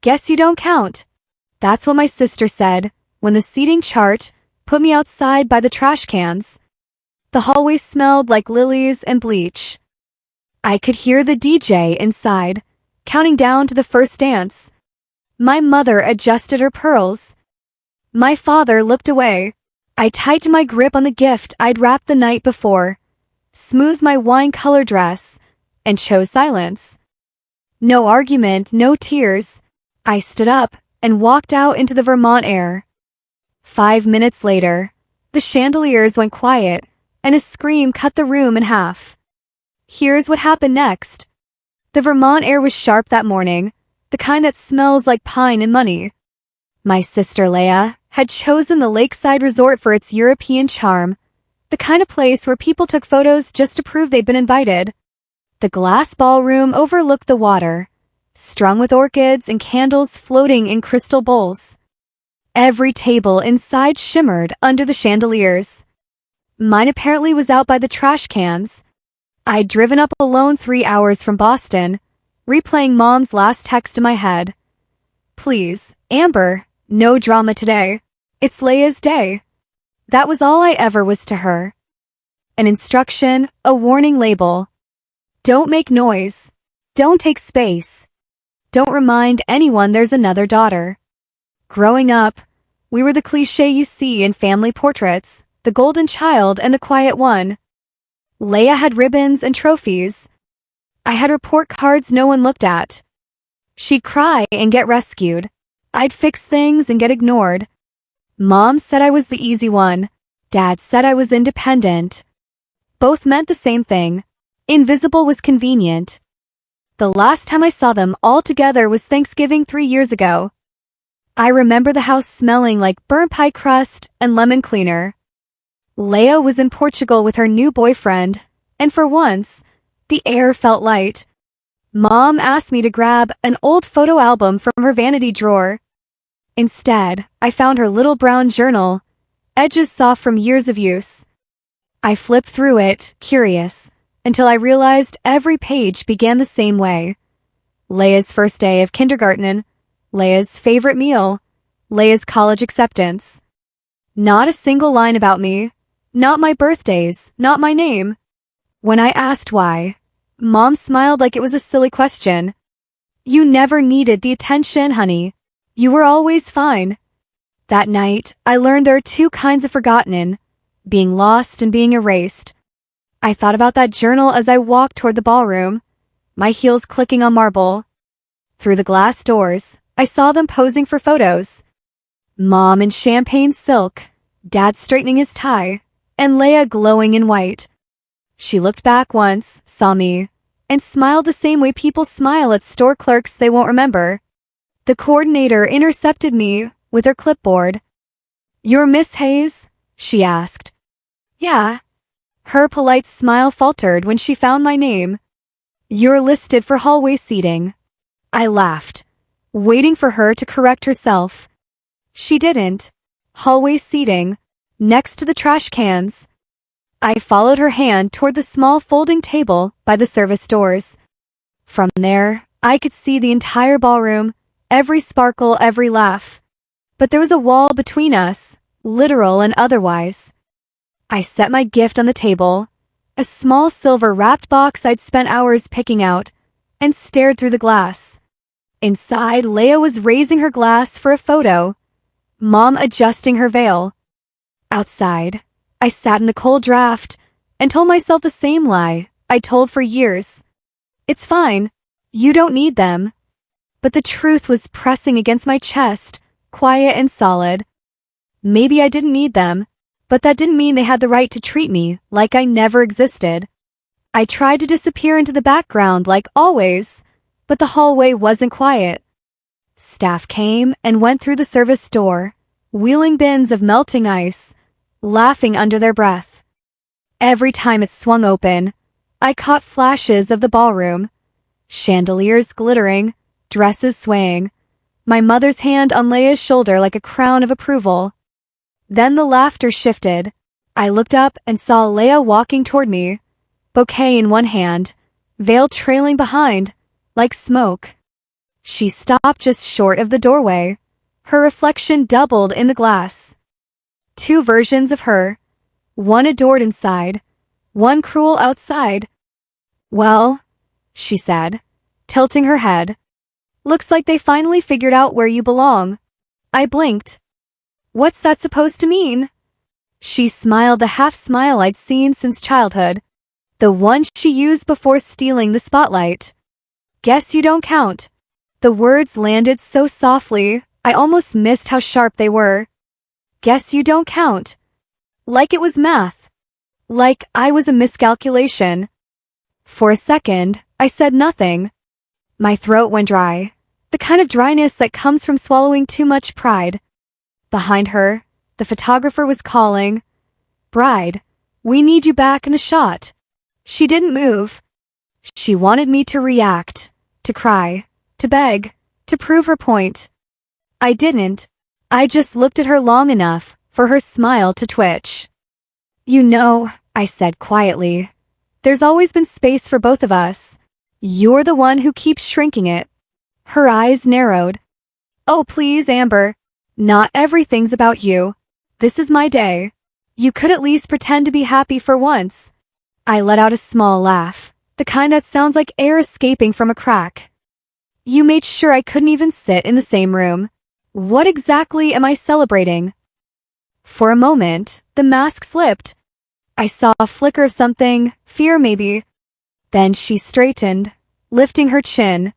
Guess you don't count. That's what my sister said when the seating chart put me outside by the trash cans. The hallway smelled like lilies and bleach. I could hear the DJ inside, counting down to the first dance. My mother adjusted her pearls. My father looked away. I tightened my grip on the gift I'd wrapped the night before, smoothed my wine-colored dress, and chose silence. No argument, no tears. I stood up and walked out into the Vermont air. 5 minutes later, the chandeliers went quiet, and a scream cut the room in half. Here's what happened next. The Vermont air was sharp that morning, the kind that smells like pine and money. My sister Leia had chosen the lakeside resort for its European charm, the kind of place where people took photos just to prove they'd been invited. The glass ballroom overlooked the water, strung with orchids and candles floating in crystal bowls. Every table inside shimmered under the chandeliers. Mine apparently was out by the trash cans. I'd driven up alone 3 hours from Boston, replaying Mom's last text in my head. Please, Amber, no drama today. It's Leia's day. That was all I ever was to her. An instruction, a warning label. Don't make noise. Don't take space. Don't remind anyone there's another daughter. Growing up, we were the cliché you see in family portraits, the golden child and the quiet one. Leia had ribbons and trophies. I had report cards no one looked at. She'd cry and get rescued. I'd fix things and get ignored. Mom said I was the easy one. Dad said I was independent. Both meant the same thing. Invisible was convenient. The last time I saw them all together was Thanksgiving 3 years ago. I remember the house smelling like burnt pie crust and lemon cleaner. Leia was in Portugal with her new boyfriend, and for once, the air felt light. Mom asked me to grab an old photo album from her vanity drawer. Instead, I found her little brown journal, edges soft from years of use. I flipped through it, curious, until I realized every page began the same way. Leia's first day of kindergarten, Leia's favorite meal, Leia's college acceptance. Not a single line about me, not my birthdays, not my name. When I asked why, Mom smiled like it was a silly question. You never needed the attention, honey. You were always fine. That night, I learned there are 2 kinds of forgotten, being lost and being erased. I thought about that journal as I walked toward the ballroom, my heels clicking on marble. Through the glass doors, I saw them posing for photos. Mom in champagne silk, Dad straightening his tie, and Leia glowing in white. She looked back once, saw me, and smiled the same way people smile at store clerks they won't remember. The coordinator intercepted me with her clipboard. "You're Miss Hayes?" she asked. "Yeah." Her polite smile faltered when she found my name. "You're listed for hallway seating." I laughed, waiting for her to correct herself. She didn't. Hallway seating, next to the trash cans. I followed her hand toward the small folding table by the service doors. From there, I could see the entire ballroom, every sparkle, every laugh. But there was a wall between us, literal and otherwise. I set my gift on the table, a small silver-wrapped box I'd spent hours picking out, and stared through the glass. Inside, Leia was raising her glass for a photo, Mom adjusting her veil. Outside, I sat in the cold draft and told myself the same lie I told for years. It's fine. You don't need them. But the truth was pressing against my chest, quiet and solid. Maybe I didn't need them, but that didn't mean they had the right to treat me like I never existed. I tried to disappear into the background like always, but the hallway wasn't quiet. Staff came and went through the service door, wheeling bins of melting ice, laughing under their breath. Every time it swung open, I caught flashes of the ballroom, chandeliers glittering, dresses swaying, my mother's hand on Leia's shoulder like a crown of approval. Then the laughter shifted. I looked up and saw Leia walking toward me, bouquet in one hand, veil trailing behind, like smoke. She stopped just short of the doorway. Her reflection doubled in the glass. Two versions of her. One adored inside, one cruel outside. Well, she said, tilting her head. Looks like they finally figured out where you belong. I blinked. What's that supposed to mean? She smiled the half smile I'd seen since childhood. The one she used before stealing the spotlight. Guess you don't count. The words landed so softly, I almost missed how sharp they were. Guess you don't count. Like it was math. Like I was a miscalculation. For a second, I said nothing. My throat went dry, the kind of dryness that comes from swallowing too much pride. Behind her, the photographer was calling, "Bride, we need you back in a shot." She didn't move. She wanted me to react, to cry, to beg, to prove her point. I didn't. I just looked at her long enough for her smile to twitch. You know, I said quietly, there's always been space for both of us. You're the one who keeps shrinking it. Her eyes narrowed. Oh, please, Amber. Not everything's about you. This is my day. You could at least pretend to be happy for once. I let out a small laugh, the kind that sounds like air escaping from a crack. You made sure I couldn't even sit in the same room. What exactly am I celebrating? For a moment, the mask slipped. I saw a flicker of something, fear maybe. Then she straightened, lifting her chin.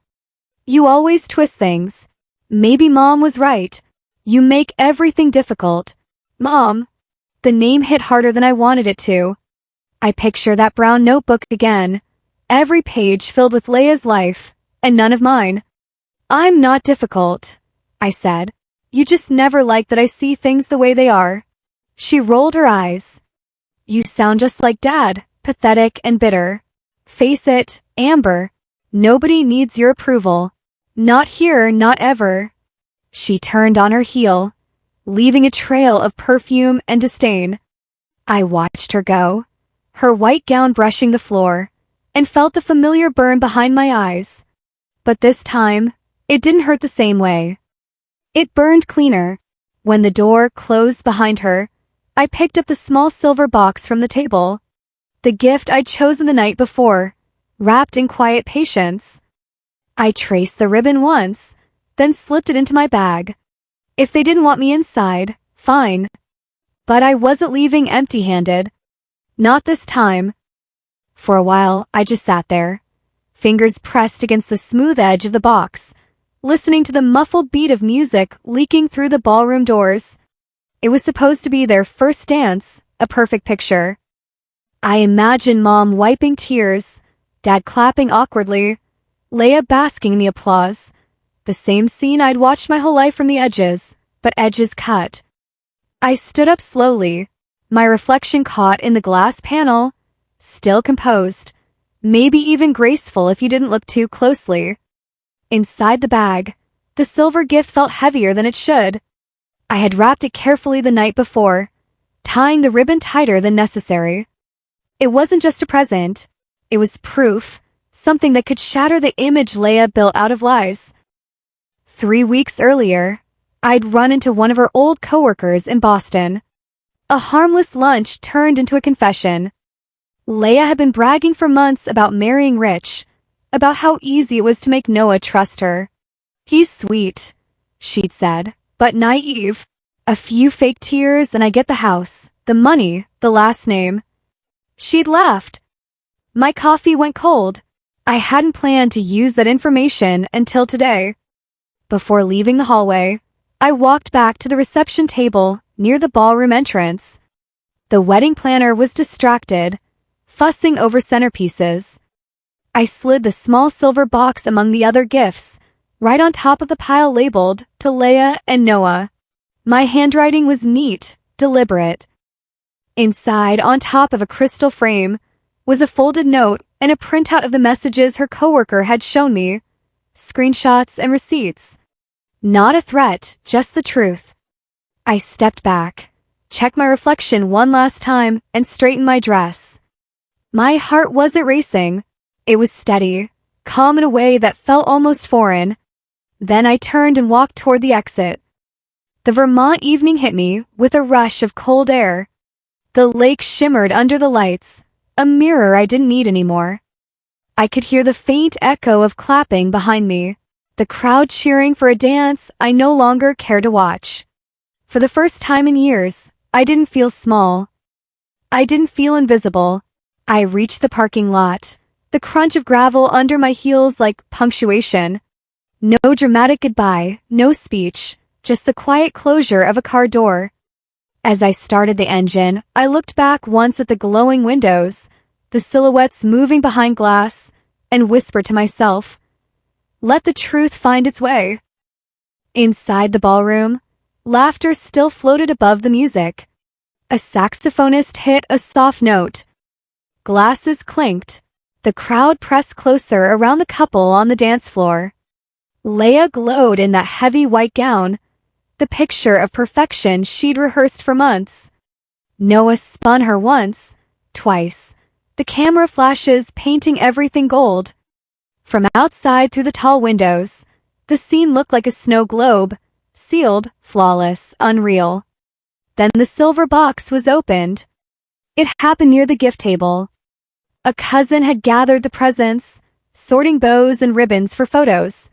You always twist things. Maybe Mom was right. You make everything difficult. Mom. The name hit harder than I wanted it to. I picture that brown notebook again. Every page filled with Leia's life, and none of mine. I'm not difficult, I said. You just never like that I see things the way they are. She rolled her eyes. You sound just like Dad, pathetic and bitter. Face it, Amber. Nobody needs your approval. Not here, not ever. She turned on her heel, leaving a trail of perfume and disdain. I watched her go, her white gown brushing the floor, and felt the familiar burn behind my eyes. But this time, it didn't hurt the same way. It burned cleaner. When the door closed behind her, I picked up the small silver box from the table. The gift I'd chosen the night before, wrapped in quiet patience. I traced the ribbon once, then slipped it into my bag. If they didn't want me inside, fine. But I wasn't leaving empty-handed. Not this time. For a while, I just sat there, fingers pressed against the smooth edge of the box, listening to the muffled beat of music leaking through the ballroom doors. It was supposed to be their first dance, a perfect picture. I imagined Mom wiping tears, Dad clapping awkwardly, Leia basking in the applause. The same scene I'd watched my whole life from the edges, but edges cut. I stood up slowly, my reflection caught in the glass panel, still composed, maybe even graceful if you didn't look too closely. Inside the bag, the silver gift felt heavier than it should. I had wrapped it carefully the night before, tying the ribbon tighter than necessary. It wasn't just a present. It was proof, something that could shatter the image Leia built out of lies. 3 weeks earlier, I'd run into one of her old coworkers in Boston. A harmless lunch turned into a confession. Leia had been bragging for months about marrying rich, about how easy it was to make Noah trust her. He's sweet, she'd said, but naive. A few fake tears and I get the house, the money, the last name. She'd laughed. My coffee went cold. I hadn't planned to use that information until today. Before leaving the hallway, I walked back to the reception table near the ballroom entrance. The wedding planner was distracted, fussing over centerpieces. I slid the small silver box among the other gifts, right on top of the pile labeled to Leia and Noah. My handwriting was neat, deliberate. Inside, on top of a crystal frame, was a folded note and a printout of the messages her coworker had shown me. Screenshots and receipts. Not a threat, just the truth. I stepped back, checked my reflection one last time, and straightened my dress. My heart wasn't racing. It was steady, calm in a way that felt almost foreign. Then I turned and walked toward the exit. The Vermont evening hit me with a rush of cold air. The lake shimmered under the lights, a mirror I didn't need anymore. I could hear the faint echo of clapping behind me, the crowd cheering for a dance I no longer cared to watch. For the first time in years, I didn't feel small. I didn't feel invisible. I reached the parking lot, the crunch of gravel under my heels like punctuation. No dramatic goodbye, no speech, just the quiet closure of a car door. As I started the engine, I looked back once at the glowing windows, the silhouettes moving behind glass, and whispered to myself, "Let the truth find its way." Inside the ballroom, laughter still floated above the music. A saxophonist hit a soft note. Glasses clinked. The crowd pressed closer around the couple on the dance floor. Leia glowed in that heavy white gown, the picture of perfection she'd rehearsed for months. Noah spun her once, twice, the camera flashes painting everything gold. From outside through the tall windows, the scene looked like a snow globe, sealed, flawless, unreal. Then the silver box was opened. It happened near the gift table. A cousin had gathered the presents, sorting bows and ribbons for photos.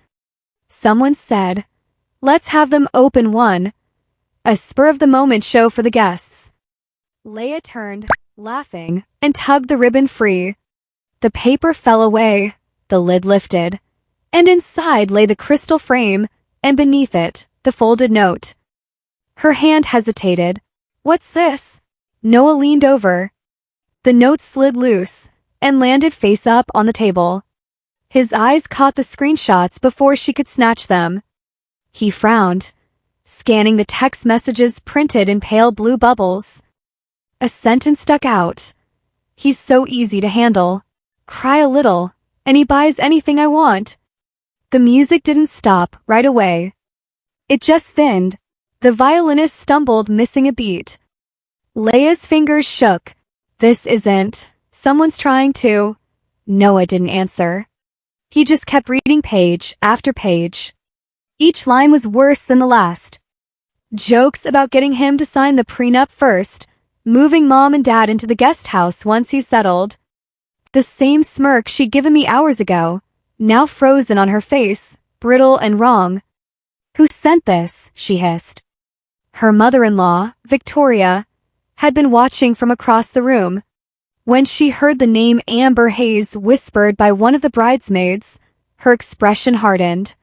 Someone said, "Let's have them open one." A spur-of-the-moment show for the guests. Leia turned, laughing, and tugged the ribbon free. The paper fell away, the lid lifted, and inside lay the crystal frame, and beneath it, the folded note. Her hand hesitated. "What's this?" Noah leaned over. The note slid loose and landed face up on the table. His eyes caught the screenshots before she could snatch them. He frowned, scanning the text messages printed in pale blue bubbles. A sentence stuck out. "He's so easy to handle. Cry a little, and he buys anything I want." The music didn't stop right away. It just thinned. The violinist stumbled, missing a beat. Leia's fingers shook. "This isn't. Someone's trying to." Noah didn't answer. He just kept reading page after page. Each line was worse than the last. Jokes about getting him to sign the prenup first, moving mom and dad into the guest house once he's settled. The same smirk she'd given me hours ago, now frozen on her face, brittle and wrong. "Who sent this?" she hissed. Her mother-in-law, Victoria, had been watching from across the room. When she heard the name Amber Hayes whispered by one of the bridesmaids, her expression hardened.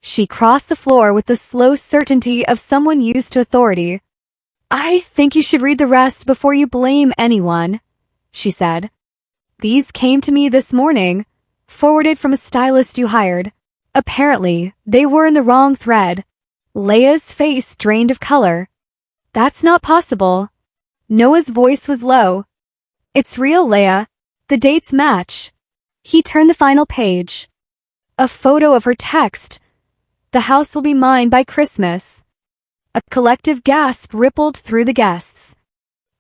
She crossed the floor with the slow certainty of someone used to authority. "I think you should read the rest before you blame anyone," she said. "These came to me this morning, forwarded from a stylist you hired. Apparently, they were in the wrong thread." Leia's face drained of color. "That's not possible." Noah's voice was low. "It's real, Leia. The dates match." He turned the final page. A photo of her text. "The house will be mine by Christmas." A collective gasp rippled through the guests.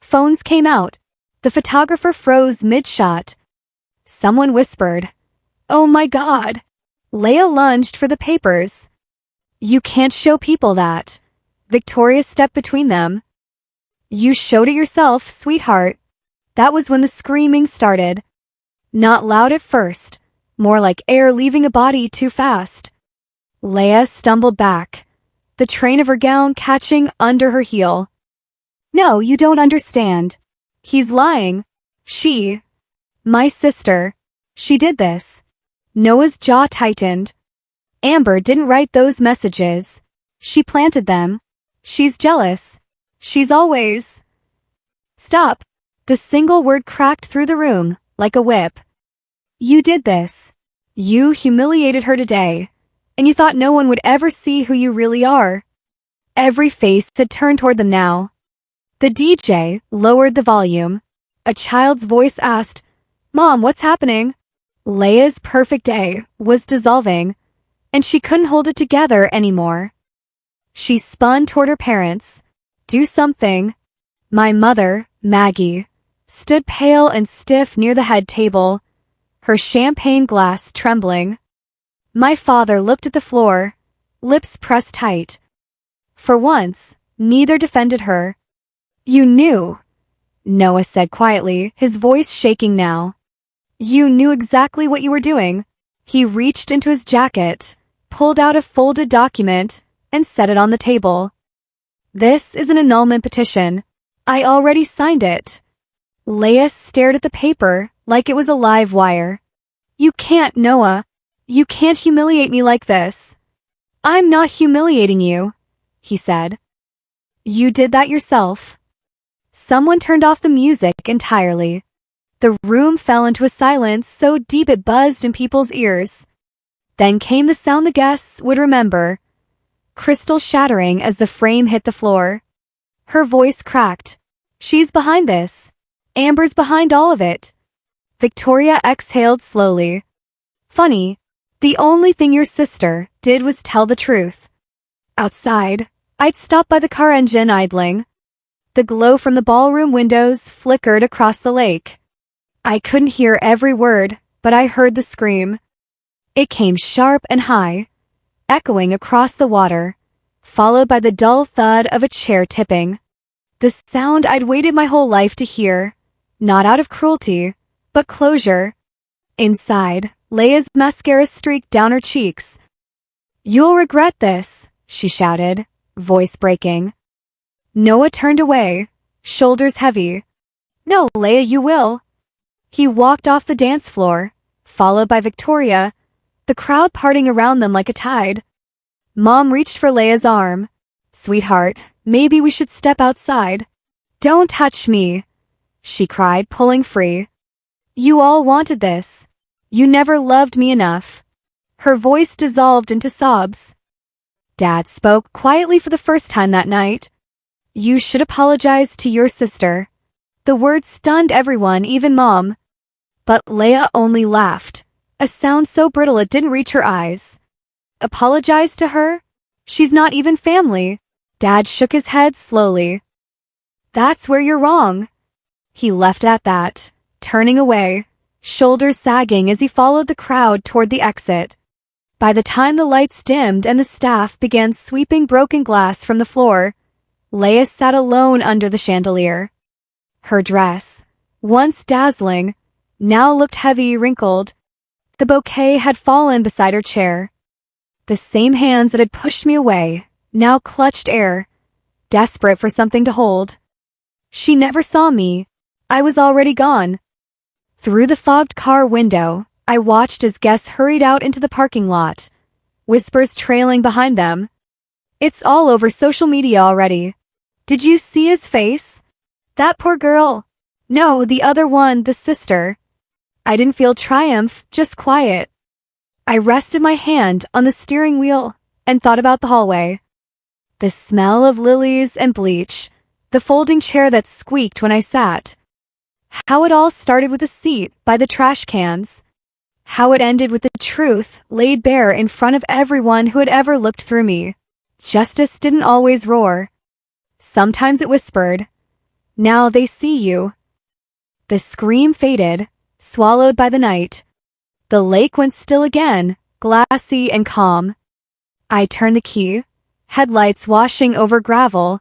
Phones came out. The photographer froze mid-shot. Someone whispered, "Oh my God." Leia lunged for the papers. "You can't show people that." Victoria stepped between them. "You showed it yourself, sweetheart." That was when the screaming started. Not loud at first, more like air leaving a body too fast. Leia stumbled back, the train of her gown catching under her heel. "No, you don't understand. He's lying. My sister, she did this." Noah's jaw tightened. "Amber didn't write those messages. She planted them. She's jealous. She's always—" "Stop." The single word cracked through the room, like a whip. "You did this. You humiliated her today, and you thought no one would ever see who you really are." Every face had turned toward them now. The DJ lowered the volume. A child's voice asked, "Mom, what's happening?" Leia's perfect day was dissolving, and she couldn't hold it together anymore. She spun toward her parents. "Do something." My mother, Maggie, stood pale and stiff near the head table, her champagne glass trembling. My father looked at the floor, lips pressed tight. For once, neither defended her. You knew, Noah said quietly, his voice shaking now. You knew exactly what you were doing. He reached into his jacket, pulled out a folded document, and set it on the table. This is an annulment petition. I already signed it. Leia stared at the paper like it was a live wire. You can't, Noah. You can't humiliate me like this. I'm not humiliating you, he said. You did that yourself. Someone turned off the music entirely. The room fell into a silence so deep it buzzed in people's ears. Then came the sound the guests would remember, crystal shattering as the frame hit the floor. Her voice cracked. She's behind this. Amber's behind all of it. Victoria exhaled slowly. Funny, the only thing your sister did was tell the truth. Outside, I'd stopped by the car engine idling. The glow from the ballroom windows flickered across the lake. I couldn't hear every word, but I heard the scream. It came sharp and high, echoing across the water, followed by the dull thud of a chair tipping. The sound I'd waited my whole life to hear, not out of cruelty, but closure. Inside, Leia's mascara streaked down her cheeks. You'll regret this, she shouted, voice breaking. Noah turned away, shoulders heavy. No, Leia, you will. He walked off the dance floor, followed by Victoria, the crowd parting around them like a tide. Mom reached for Leia's arm. Sweetheart, maybe we should step outside. Don't touch me, she cried, pulling free. You all wanted this. You never loved me enough. Her voice dissolved into sobs. Dad spoke quietly for the first time that night. You should apologize to your sister. The words stunned everyone, even Mom. But Leia only laughed, a sound so brittle it didn't reach her eyes. Apologize to her? She's not even family. Dad shook his head slowly. That's where you're wrong. He left at that, turning away, shoulders sagging as he followed the crowd toward the exit. By the time the lights dimmed and the staff began sweeping broken glass from the floor, Leia sat alone under the chandelier. Her dress, once dazzling, now looked heavy, wrinkled. The bouquet had fallen beside her chair. The same hands that had pushed me away now clutched air, desperate for something to hold. She never saw me. I was already gone. Through the fogged car window, I watched as guests hurried out into the parking lot, whispers trailing behind them. It's all over social media already. Did you see his face? That poor girl. No, the other one, the sister. I didn't feel triumph, just quiet. I rested my hand on the steering wheel and thought about the hallway. The smell of lilies and bleach, the folding chair that squeaked when I sat. How it all started with a seat by the trash cans. How it ended with the truth laid bare in front of everyone who had ever looked through me. Justice didn't always roar. Sometimes it whispered, "Now they see you." The scream faded, swallowed by the night. The lake went still again, glassy and calm. I turned the key, headlights washing over gravel,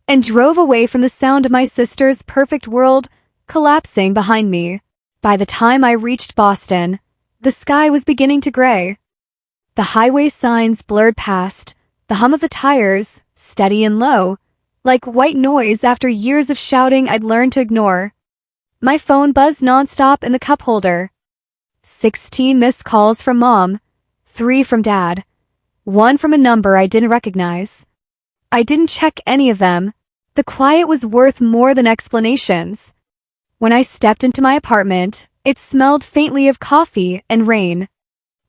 and drove away from the sound of my sister's perfect world collapsing behind me. By the time I reached Boston, the sky was beginning to gray. The highway signs blurred past, the hum of the tires, steady and low, like white noise after years of shouting I'd learned to ignore. My phone buzzed nonstop in the cup holder. 16 missed calls from Mom, 3 from Dad, 1 from a number I didn't recognize. I didn't check any of them. The quiet was worth more than explanations. When I stepped into my apartment, it smelled faintly of coffee and rain.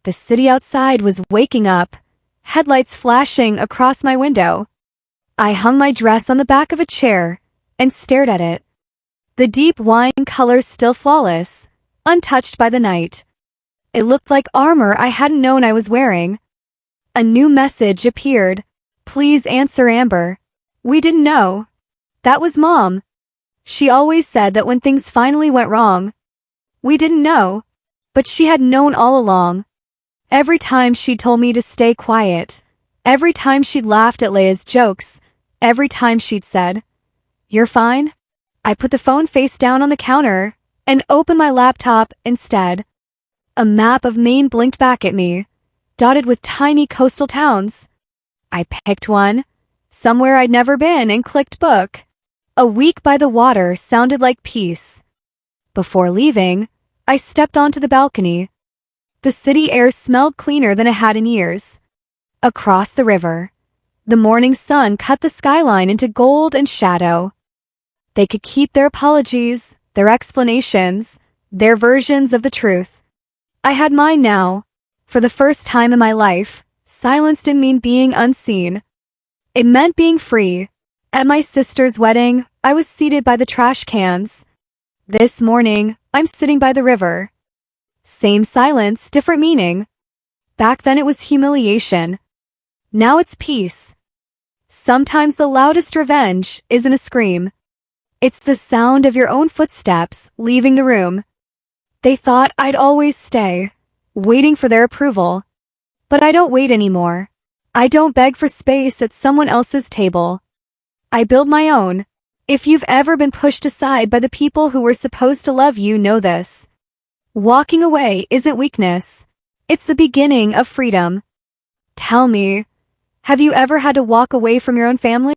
The city outside was waking up, headlights flashing across my window. I hung my dress on the back of a chair and stared at it. The deep wine color still flawless, untouched by the night. It looked like armor I hadn't known I was wearing. A new message appeared. Please answer, Amber. We didn't know. That was Mom. She always said that when things finally went wrong, we didn't know, but she had known all along. Every time she told me to stay quiet, Every time she'd laughed at Leia's jokes, every time she'd said, "You're fine?" I put the phone face down on the counter and opened my laptop instead. A map of Maine blinked back at me, dotted with tiny coastal towns. I picked one, somewhere I'd never been, and clicked book. A week by the water sounded like peace. Before leaving, I stepped onto the balcony. The city air smelled cleaner than it had in years. Across the river, the morning sun cut the skyline into gold and shadow. They could keep their apologies, their explanations, their versions of the truth. I had mine now. For the first time in my life, silence didn't mean being unseen. It meant being free. At my sister's wedding, I was seated by the trash cans. This morning, I'm sitting by the river. Same silence, different meaning. Back then it was humiliation. Now it's peace. Sometimes the loudest revenge isn't a scream. It's the sound of your own footsteps leaving the room. They thought I'd always stay, waiting for their approval. But I don't wait anymore. I don't beg for space at someone else's table. I build my own. If you've ever been pushed aside by the people who were supposed to love you, know this. Walking away isn't weakness. It's the beginning of freedom. Tell me, have you ever had to walk away from your own family?